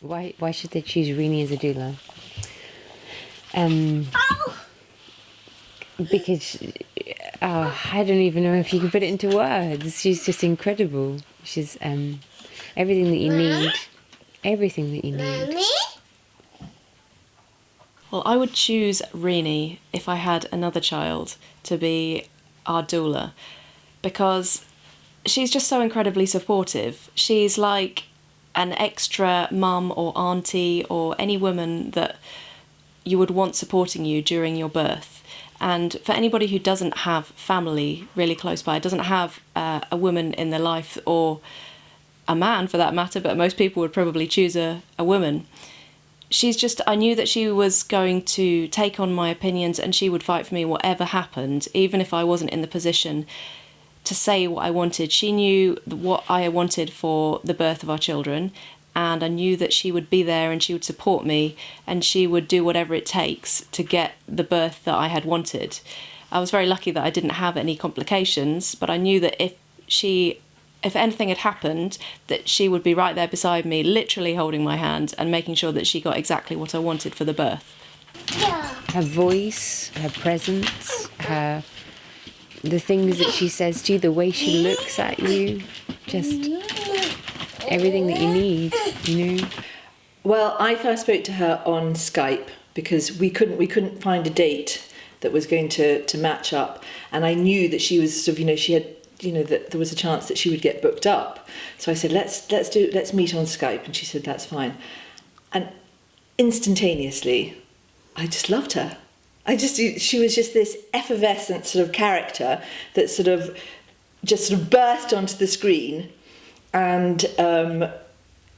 Why should they choose Rini as a doula? Because I don't even know if you can put it into words. She's just incredible. She's everything that you need. Everything that you need. Well, I would choose Rini if I had another child to be our doula, because she's just so incredibly supportive. She's like an extra mum or auntie or any woman that you would want supporting you during your birth. And for anybody who doesn't have family really close by, doesn't have a woman in their life, or a man for that matter, but most people would probably choose a woman. I knew that she was going to take on my opinions and she would fight for me whatever happened, even if I wasn't in the position to say what I wanted. She knew what I wanted for the birth of our children, and I knew that she would be there and she would support me and she would do whatever it takes to get the birth that I had wanted. I was very lucky that I didn't have any complications, but I knew that if anything had happened, that she would be right there beside me, literally holding my hand and making sure that she got exactly what I wanted for the birth. Her voice, her presence, the things that she says to you, the way she looks at you, just everything that you need, you know. Well, I first spoke to her on Skype because we couldn't find a date that was going to match up, and I knew that she was sort of, she had, that there was a chance that she would get booked up. So I said, let's meet on Skype, and she said that's fine. And instantaneously, I just loved her. She was just this effervescent sort of character that sort of burst onto the screen and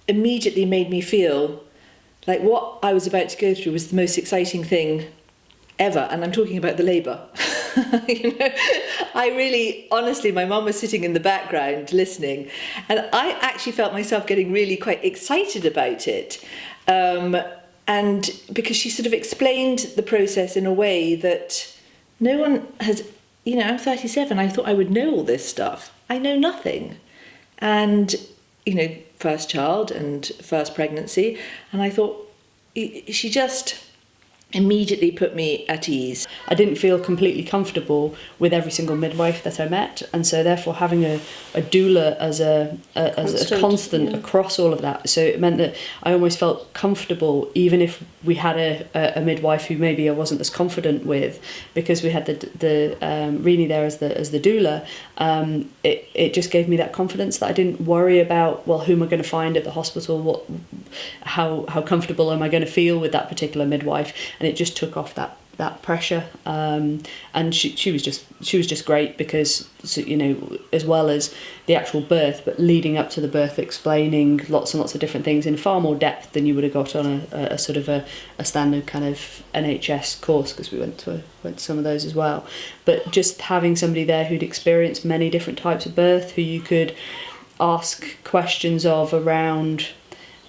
immediately made me feel like what I was about to go through was the most exciting thing ever. And I'm talking about the labour. I really, honestly, my mum was sitting in the background listening, and I actually felt myself getting really quite excited about it. And because she sort of explained the process in a way that no one had, I'm 37, I thought I would know all this stuff. I know nothing. And, first child and first pregnancy, and I thought she just immediately put me at ease. I didn't feel completely comfortable with every single midwife that I met, and so therefore having a doula as a constant across all of that, so it meant that I almost felt comfortable even if we had a midwife who maybe I wasn't as confident with, because we had the Rini there as the doula. It just gave me that confidence that I didn't worry about, well, who am I going to find at the hospital, how comfortable am I going to feel with that particular midwife, and it just took off that pressure. And she was just great, because as well as the actual birth, but leading up to the birth, explaining lots and lots of different things in far more depth than you would have got on a sort of a standard kind of NHS course, because we went to some of those as well. But just having somebody there who'd experienced many different types of birth, who you could ask questions of around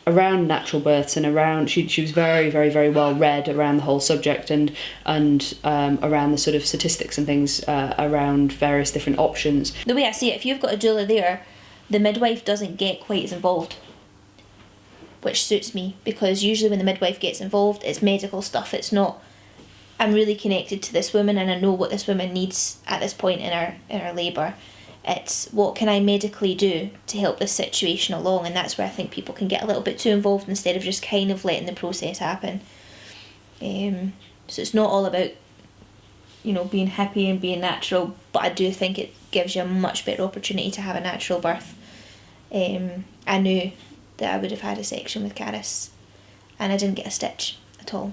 natural births, and around she was very, very, very well read around the whole subject, and around the sort of statistics and things around various different options. The way I see it, if you've got a doula there, the midwife doesn't get quite as involved, which suits me, because usually when the midwife gets involved, it's medical stuff. It's not, I'm really connected to this woman and I know what this woman needs at this point in her labour. It's what can I medically do to help this situation along, and that's where I think people can get a little bit too involved instead of just kind of letting the process happen. So it's not all about being happy and being natural, but I do think it gives you a much better opportunity to have a natural birth. I knew that I would have had a section with Caris, and I didn't get a stitch at all.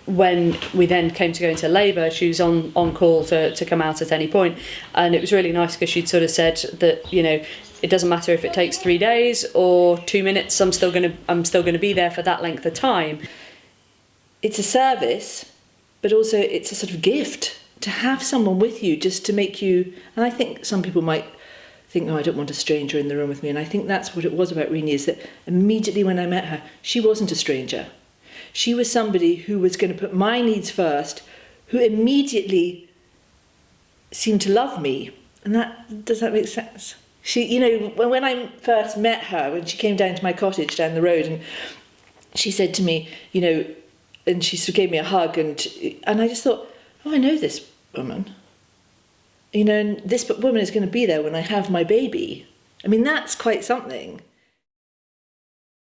When we then came to go into labour, she was on call to come out at any point, and it was really nice because she'd sort of said that it doesn't matter if it takes 3 days or 2 minutes, I'm still gonna be there for that length of time. It's a service, but also it's a sort of gift to have someone with you, just to make you. And I think some people might think, I don't want a stranger in the room with me, and I think that's what it was about Rini, is that immediately when I met her, she wasn't a stranger. She was somebody who was going to put my needs first, who immediately seemed to love me. And does that make sense? She, when I first met her, when she came down to my cottage down the road, and she said to me, you know, and she sort of gave me a hug, and I just thought, oh, I know this woman. You know, and this woman is going to be there when I have my baby. I mean, that's quite something.